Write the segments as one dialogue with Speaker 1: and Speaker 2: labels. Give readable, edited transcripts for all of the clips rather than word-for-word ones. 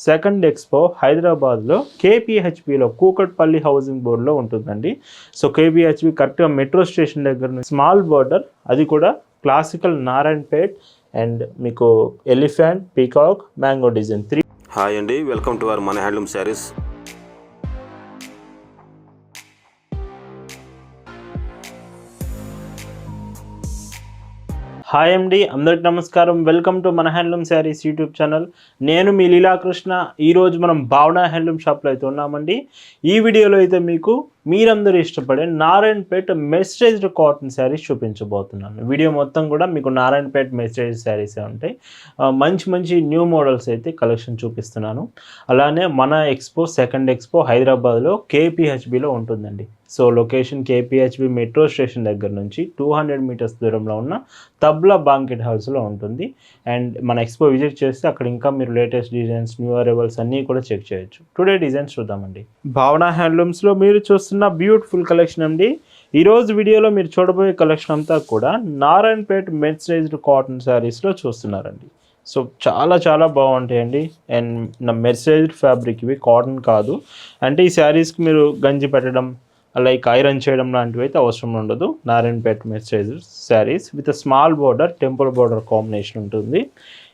Speaker 1: Second expo హైదరాబాద్లో కేపీహెచ్పిలో Kukatpally housing బోర్డులో ఉంటుందండి. సో కేపీహెచ్పి కరెక్ట్గా మెట్రో స్టేషన్ దగ్గర నుంచి స్మాల్ బోర్డర్, అది కూడా క్లాసికల్ నారాయణపేట్ అండ్ మీకు elephant, peacock, mango design 3.
Speaker 2: Hi అండి, వెల్కమ్ టు అవర్ మన హ్యాండ్లూమ్ శారీస్.
Speaker 1: హాయ్ అండి, అందరికి నమస్కారం. వెల్కమ్ టు మన హ్యాండ్లూమ్ శారీస్ యూట్యూబ్ ఛానల్. నేను మీ లీలాకృష్ణ. ఈరోజు మనం భావన హ్యాండ్లూమ్ షాప్లో అయితే ఉన్నామండి. ఈ వీడియోలో అయితే మీకు మీరందరూ ఇష్టపడే నారాయణపేట్ మెర్సరైజ్డ్ కాటన్ శారీస్ చూపించబోతున్నాను. వీడియో మొత్తం కూడా మీకు నారాయణపేట్ మెర్సరైజ్డ్ శారీసే ఉంటాయి. మంచి మంచి న్యూ మోడల్స్ అయితే కలెక్షన్ చూపిస్తున్నాను. అలానే మన సెకండ్ ఎక్స్పో హైదరాబాద్లో కేపీహెచ్బిలో ఉంటుందండి. So location KPHB metro station దగ్గర నుంచి 200 మీటర్స్ దూరంలో ఉన్న తబ్లా బాంకెట్ హౌస్లో ఉంటుంది. అండ్ మన ఎక్స్పో విజిట్ చేస్తే అక్కడ ఇంకా మీరు లేటెస్ట్ డిజైన్స్, న్యూ అరైవల్స్ అన్నీ కూడా చెక్ చేయొచ్చు. టుడే డిజైన్స్ చూద్దామండి. భావన హ్యాండ్లూమ్స్లో మీరు చూస్తున్న బ్యూటిఫుల్ కలెక్షన్ అండి. ఈరోజు వీడియోలో మీరు చూడబోయే కలెక్షన్ అంతా కూడా నారాయణపేట్ మెర్సరైజ్డ్ కాటన్ శారీస్లో చూస్తున్నారండి. సో చాలా చాలా బాగుంటాయండి. అండ్ నా మెర్సరైజ్డ్ ఫ్యాబ్రిక్, ఇవి కాటన్ కాదు. అంటే ఈ శారీస్కి మీరు గంజి పెట్టడం, లైక్ ఐరన్ చేయడం లాంటివి అయితే అవసరం ఉండదు. Narayanpet mercerised saris with small border, temple border combination ఉంటుంది.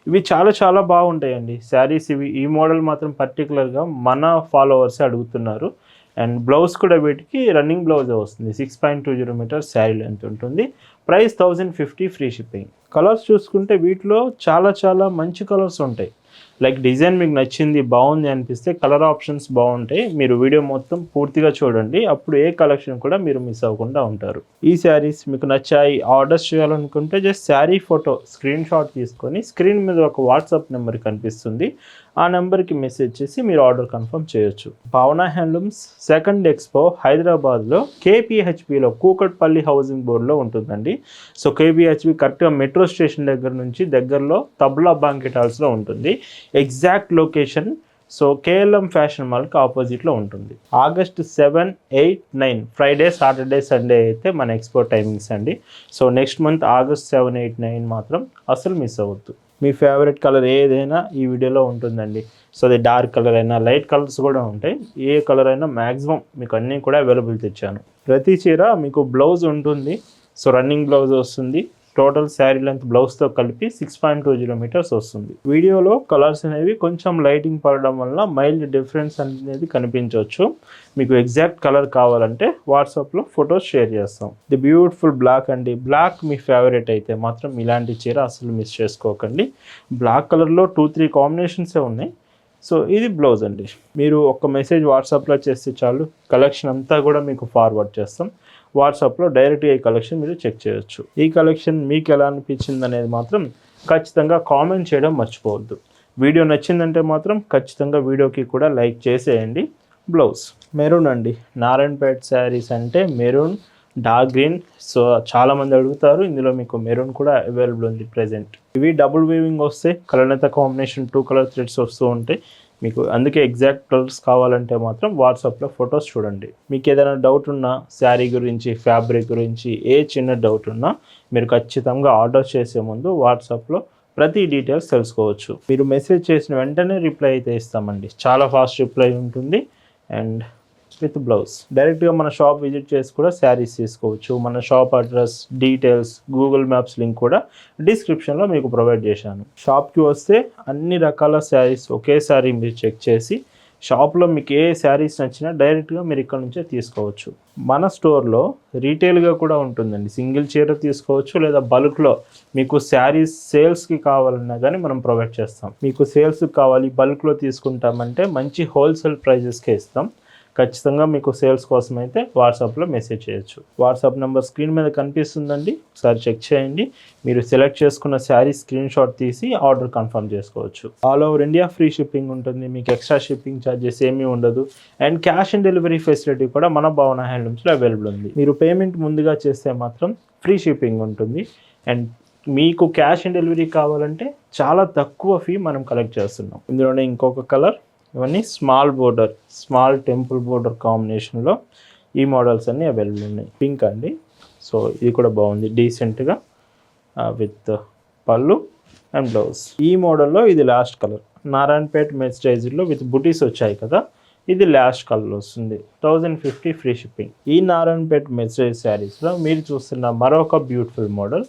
Speaker 1: ఇవి చాలా చాలా బాగుంటాయండి శారీస్. ఇవి ఈ మోడల్ మాత్రం పర్టికులర్గా మన ఫాలోవర్స్ అడుగుతున్నారు. అండ్ బ్లౌజ్ కూడా వీటికి రన్నింగ్ బ్లౌజ్ వస్తుంది. 6.20 మీటర్స్ శారీ లెంత్ ఉంటుంది. Price 1050, free shipping. కలర్స్ చూసుకుంటే వీటిలో చాలా చాలా మంచి కలర్స్ ఉంటాయి. లైక్ డిజైన్ మీకు నచ్చింది, బాగుంది అనిపిస్తే కలర్ ఆప్షన్స్ బాగుంటాయి. మీరు వీడియో మొత్తం పూర్తిగా చూడండి, అప్పుడు ఏ కలెక్షన్ కూడా మీరు మిస్ అవ్వకుండా ఉంటారు. ఈ శారీస్ మీకు నచ్చాయి, ఆర్డర్స్ చేయాలనుకుంటే just sari photo screen shot తీసుకొని స్క్రీన్ మీద ఒక వాట్సాప్ నెంబర్ కనిపిస్తుంది, ఆ నెంబర్కి మెసేజ్ చేసి మీరు ఆర్డర్ కన్ఫర్మ్ చేయొచ్చు. భావన హ్యాండ్లూమ్స్ సెకండ్ ఎక్స్పో హైదరాబాద్లో కేపీహెచ్పిలో కూకట్పల్లి హౌసింగ్ బోర్డులో ఉంటుందండి. సో కేపీహెచ్పి కరెక్ట్గా మెట్రో స్టేషన్ దగ్గర నుంచి దగ్గరలో తబ్లా బాంకెట్ హాల్స్లో ఉంటుంది. Exact location so KLM fashion మాల్కి ఆపోజిట్లో ఉంటుంది. ఆగస్ట్ 7, 8, 9 ఫ్రైడే, సాటర్డే, సండే అయితే మన ఎక్స్పో టైమింగ్స్ అండి. సో నెక్స్ట్ మంత్ ఆగస్ట్ 7, 8, 9 మాత్రం అసలు మిస్ అవ్వద్దు. మీ ఫేవరెట్ కలర్ ఏదైనా ఈ వీడియోలో ఉంటుందండి. సో అది డార్క్ కలర్ అయినా, లైట్ కలర్స్ కూడా ఉంటాయి. ఏ కలర్ అయినా మ్యాక్సిమం మీకు అన్నీ కూడా అవైలబుల్ తెచ్చాను. ప్రతి చీర మీకు బ్లౌజ్ ఉంటుంది. సో రన్నింగ్ బ్లౌజ్ వస్తుంది. టోటల్ శారీ లెంత్ బ్లౌజ్తో కలిపి 6.20 మీటర్స్ వస్తుంది. వీడియోలో కలర్స్ అనేవి కొంచెం లైటింగ్ పడడం వల్ల మైల్డ్ డిఫరెన్స్ అనేది కనిపించవచ్చు. మీకు ఎగ్జాక్ట్ కలర్ కావాలంటే వాట్సాప్లో ఫొటోస్ షేర్ చేస్తాం. ది బ్యూటిఫుల్ బ్లాక్ అండి. బ్లాక్ మీ ఫేవరెట్ అయితే మాత్రం ఇలాంటి చీర అసలు మిస్ చేసుకోకండి. బ్లాక్ కలర్లో 2-3 కాంబినేషన్సే ఉన్నాయి. సో ఇది బ్లౌజ్ అండి. మీరు ఒక మెసేజ్ వాట్సాప్లో చేస్తే చాలు, కలెక్షన్ అంతా కూడా మీకు ఫార్వర్డ్ చేస్తాం. వాట్సాప్లో డైరెక్ట్గా ఈ కలెక్షన్ మీరు చెక్ చేయొచ్చు. ఈ కలెక్షన్ మీకు ఎలా అనిపించింది అనేది మాత్రం ఖచ్చితంగా కామెంట్ చేయడం మర్చిపోవద్దు. వీడియో నచ్చిందంటే మాత్రం ఖచ్చితంగా వీడియోకి కూడా లైక్ చేసేయండి. బ్లౌజ్ మెరూన్ అండి. నారాయణపేట్ శారీస్ అంటే మెరూన్, డార్క్ గ్రీన్. సో చాలామంది అడుగుతారు, ఇందులో మీకు మెరూన్ కూడా అవైలబుల్ ఉంది ప్రజెంట్. ఇవి డబుల్ వీవింగ్ వస్తాయి. కలనేత కాంబినేషన్ 2 కలర్ థ్రెడ్స్ వస్తూ ఉంటాయి మీకు. అందుకే ఎగ్జాక్ట్ కలర్స్ కావాలంటే మాత్రం వాట్సాప్లో ఫొటోస్ చూడండి. మీకు ఏదైనా డౌట్ ఉన్నా శారీ గురించి, ఫ్యాబ్రిక్ గురించి ఏ చిన్న డౌట్ ఉన్నా మీరు ఖచ్చితంగా ఆర్డర్ చేసే ముందు వాట్సాప్లో ప్రతి డీటెయిల్స్ తెలుసుకోవచ్చు. మీరు మెసేజ్ చేసిన వెంటనే రిప్లై అయితే ఇస్తామండి. చాలా ఫాస్ట్ రిప్లై ఉంటుంది. అండ్ విత్ బ్లౌజ్ డైరెక్ట్గా మన షాప్ విజిట్ చేసి కూడా శారీస్ తీసుకోవచ్చు. మన shop address, details, Google maps link కూడా డిస్క్రిప్షన్లో మీకు ప్రొవైడ్ చేశాను. షాప్కి వస్తే అన్ని రకాల శారీస్ ఒకేసారి మీరు చెక్ చేసి షాప్లో మీకు ఏ శారీస్ నచ్చినా డైరెక్ట్గా మీరు ఇక్కడ నుంచే తీసుకోవచ్చు. మన స్టోర్లో రీటైల్గా కూడా ఉంటుందండి. సింగిల్ చీర తీసుకోవచ్చు, లేదా బల్క్లో మీకు శారీస్ సేల్స్కి కావాలన్నా కానీ మనం ప్రొవైడ్ చేస్తాం. మీకు సేల్స్కి కావాలి, బల్క్లో తీసుకుంటామంటే మంచి హోల్సేల్ ప్రైజెస్కే ఇస్తాం. ఖచ్చితంగా మీకు సేల్స్ కోసం అయితే వాట్సాప్లో మెసేజ్ చేయొచ్చు. వాట్సాప్ నెంబర్ స్క్రీన్ మీద కనిపిస్తుందండి, ఒకసారి చెక్ చేయండి. మీరు సెలెక్ట్ చేసుకున్న శారీ స్క్రీన్ షాట్ తీసి ఆర్డర్ కన్ఫర్మ్ చేసుకోవచ్చు. All over India free shipping ఉంటుంది. మీకు ఎక్స్ట్రా షిప్పింగ్ ఛార్జెస్ ఏమీ ఉండదు. And cash on delivery facility కూడా మన భావన హ్యాండ్లూమ్స్లో అవైలబుల్ ఉంది. మీరు పేమెంట్ ముందుగా చేస్తే మాత్రం ఫ్రీ షిప్పింగ్ ఉంటుంది. అండ్ మీకు క్యాష్ ఆన్ డెలివరీ కావాలంటే చాలా తక్కువ ఫీ మనం కలెక్ట్ చేస్తున్నాం. ఇందులోనే ఇంకొక కలర్, ఇవన్నీ small border, small temple border కాంబినేషన్లో ఈ మోడల్స్ అన్నీ అవైలబుల్ ఉన్నాయి. పింక్ అండి. సో ఇది కూడా బాగుంది డీసెంట్గా విత్ పళ్ళు అండ్ బ్లౌజ్. ఈ మోడల్లో ఇది లాస్ట్ కలర్. నారాయణపేట్ మెస్టైజ్లో విత్ బుటీస్ వచ్చాయి కదా, ఇది లాస్ట్ కలర్ వస్తుంది. 1050 ఫ్రీ షిప్పింగ్. ఈ నారాయణపేట్ మెస్టైజ్ శారీస్లో మీరు చూస్తున్న మరొక బ్యూటిఫుల్ మోడల్,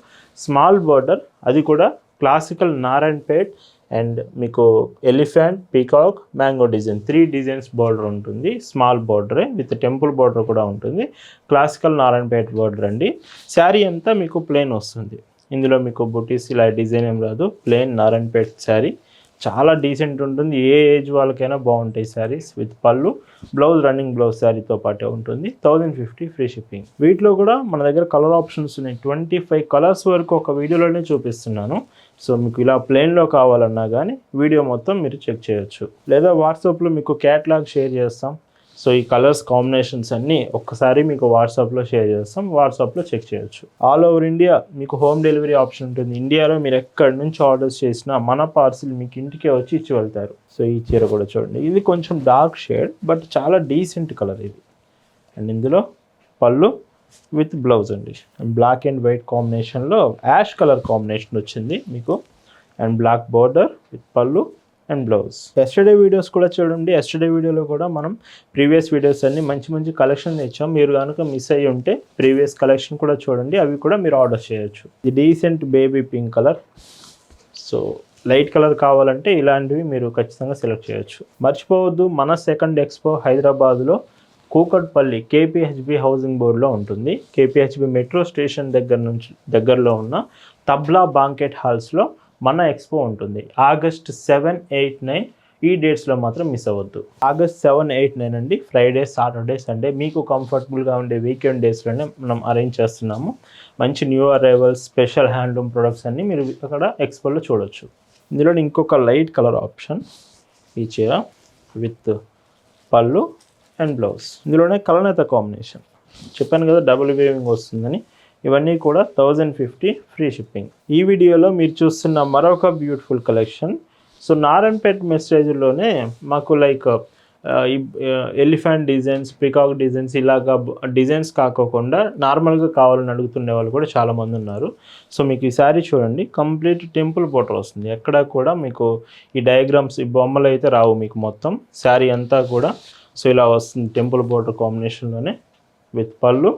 Speaker 1: స్మాల్ బార్డర్, అది కూడా క్లాసికల్ నారాయణపేట్ అండ్ మీకు elephant, peacock, mango design 3 designs border ఉంటుంది. స్మాల్ బార్డరే విత్ టెంపుల్ బార్డర్ కూడా ఉంటుంది. క్లాసికల్ నారాయణపేట్ బార్డర్ అండి. శారీ అంతా మీకు ప్లెయిన్ వస్తుంది. ఇందులో మీకు బుటీస్ ఇలా డిజైన్ ఏం రాదు, ప్లెయిన్ నారాయణపేట్ శారీ చాలా డీసెంట్ ఉంటుంది. ఏ ఏజ్ వాళ్ళకైనా బాగుంటాయి శారీస్. విత్ పళ్ళు, బ్లౌజ్ రన్నింగ్ బ్లౌజ్ శారీతో పాటే ఉంటుంది. 1050 ఫ్రీ షిప్పింగ్. వీటిలో కూడా మన దగ్గర కలర్ ఆప్షన్స్ ఉన్నాయి. 25 కలర్స్ వరకు ఒక వీడియోలోనే చూపిస్తున్నాను. సో మీకు ఇలా ప్లెయిన్లో కావాలన్నా కానీ వీడియో మొత్తం మీరు చెక్ చేయొచ్చు, లేదా వాట్సాప్లో మీకు క్యాటలాగ్ షేర్ చేస్తాం. సో ఈ కలర్స్ కాంబినేషన్స్ అన్నీ ఒక్కసారి మీకు వాట్సాప్లో షేర్ చేస్తాం, వాట్సాప్లో చెక్ చేయొచ్చు. ఆల్ ఓవర్ ఇండియా మీకు హోమ్ డెలివరీ ఆప్షన్ ఉంటుంది. ఇండియాలో మీరు ఎక్కడి నుంచి ఆర్డర్స్ చేసినా మన పార్సిల్ మీకు ఇంటికే వచ్చి ఇచ్చి వెళ్తారు. సో ఈ చీర కూడా చూడండి, ఇది కొంచెం డార్క్ షేడ్ బట్ చాలా డీసెంట్ కలర్ ఇది. అండ్ ఇందులో పళ్ళు విత్ బ్లౌజ్ అండి. బ్లాక్ అండ్ వైట్ కాంబినేషన్లో యాష్ కలర్ కాంబినేషన్ వచ్చింది మీకు. అండ్ బ్లాక్ బార్డర్ విత్ పళ్ళు అండ్ బ్లౌజ్. ఎస్టర్డే వీడియోస్ కూడా చూడండి. ఎస్టర్డే వీడియోలో కూడా మనం ప్రీవియస్ వీడియోస్ అన్ని మంచి మంచి కలెక్షన్ ఇచ్చాం. మీరు కనుక మిస్ అయ్యి ఉంటే ప్రీవియస్ కలెక్షన్ కూడా చూడండి, అవి కూడా మీరు ఆర్డర్ చేయొచ్చు. ఇది decent baby pink colour. So light colour కావాలంటే ఇలాంటివి మీరు ఖచ్చితంగా సెలెక్ట్ చేయొచ్చు. మర్చిపోవద్దు, మన సెకండ్ ఎక్స్పో హైదరాబాద్లో కూకట్పల్లి కేపీహెచ్బి హౌసింగ్ బోర్డులో ఉంటుంది. కేపీహెచ్బి మెట్రో స్టేషన్ దగ్గరలో ఉన్న తబ్లా బాంకెట్ హాల్స్లో మన ఎక్స్పో ఉంటుంది. ఆగస్ట్ 7, 8, 9 ఈ డేట్స్లో మాత్రం మిస్ అవ్వద్దు. ఆగస్ట్ 7, 8, 9 అండి, ఫ్రైడే, సాటర్డే, సండే మీకు కంఫర్టబుల్గా ఉండే వీకెండ్ డేస్లోనే మనం అరేంజ్ చేస్తున్నాము. మంచి new arrivals, special handloom products అన్నీ మీరు అక్కడ ఎక్స్పోలో చూడొచ్చు. ఇందులో ఇంకొక లైట్ కలర్ ఆప్షన్, ఈ చీర విత్ పళ్ళు అండ్ బ్లౌజ్. ఇందులోనే కలనేత కాంబినేషన్ చెప్పాను కదా, డబుల్ వేవింగ్ వస్తుందని. ఇవన్నీ కూడా 1050 ఫ్రీ షిప్పింగ్. ఈ వీడియోలో మీరు చూస్తున్న మరొక బ్యూటిఫుల్ కలెక్షన్. సో నారాయణపేట్ మెస్టైజ్లోనే మాకు like elephant designs, peacock designs ఇలాగా డిజైన్స్ కాకోకుండా నార్మల్గా కావాలని అడుగుతున్న వాళ్ళు కూడా చాలామంది ఉన్నారు. సో మీకు ఈ శారీ చూడండి, కంప్లీట్ టెంపుల్ బోర్డర్ వస్తుంది. ఎక్కడ కూడా మీకు ఈ డయాగ్రామ్స్, ఈ బొమ్మలు అయితే రావు మీకు. మొత్తం శారీ అంతా కూడా సో ఇలా వస్తుంది టెంపుల్ బోర్డర్ కాంబినేషన్లోనే విత్ పళ్ళు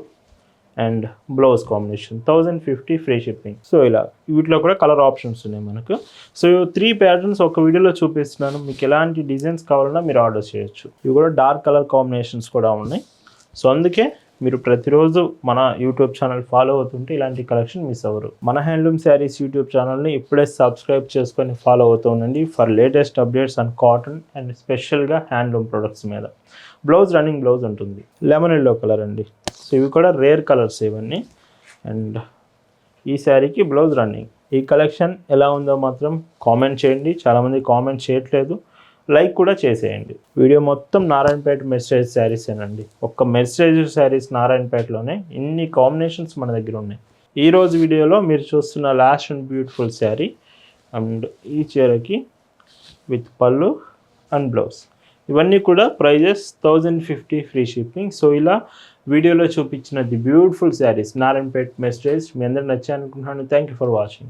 Speaker 1: and blouse combination. 1050 free shipping. So ఇలా వీటిలో కూడా కలర్ ఆప్షన్స్ ఉన్నాయి మనకు. సో 3 ప్యాటర్న్స్ ఒక వీడియోలో చూపిస్తున్నాను. మీకు ఎలాంటి డిజైన్స్ కావాలన్నా మీరు ఆర్డర్ చేయొచ్చు. ఇవి కూడా డార్క్ కలర్ కాంబినేషన్స్ కూడా ఉన్నాయి. సో అందుకే మీరు ప్రతిరోజు మన యూట్యూబ్ ఛానల్ ఫాలో అవుతుంటే ఇలాంటి కలెక్షన్ మిస్ అవ్వరు. మన హ్యాండ్లూమ్ శారీస్ యూట్యూబ్ ఛానల్ని ఇప్పుడే సబ్స్క్రైబ్ చేసుకొని ఫాలో అవుతూ ఉండండి for latest updates on cotton and స్పెషల్గా హ్యాండ్లూమ్ ప్రొడక్ట్స్ మీద. బ్లౌజ్ రన్నింగ్ బ్లౌజ్ ఉంటుంది. లెమన్ ఎల్లో కలర్ అండి. సో ఇవి కూడా రేర్ కలర్స్ ఇవన్నీ. అండ్ ఈ శారీకి బ్లౌజ్ రన్నింగ్. ఈ కలెక్షన్ ఎలా ఉందో మాత్రం కామెంట్ చేయండి. చాలామంది కామెంట్ చేయట్లేదు, లైక్ కూడా చేసేయండి. వీడియో మొత్తం నారాయణపేట మెస్టైజ్ శారీసేనండి. ఒక్క మెస్టైజ్ శారీస్ నారాయణపేటలోనే ఇన్ని కాంబినేషన్స్ మన దగ్గర ఉన్నాయి. ఈరోజు వీడియోలో మీరు చూస్తున్న last and beautiful sari and ఈ చీరకి విత్ పళ్ళు అండ్ బ్లౌజ్. ఇవన్నీ కూడా ప్రైజెస్ 1050 ఫ్రీ షిప్పింగ్. సో ఇలా వీడియోలో చూపించిన ది బ్యూటిఫుల్ శారీస్ నారాయణపేట్ మెస్టైజ్ మీ అందరూ నచ్చాయి అనుకుంటున్నాను. Thank you for watching.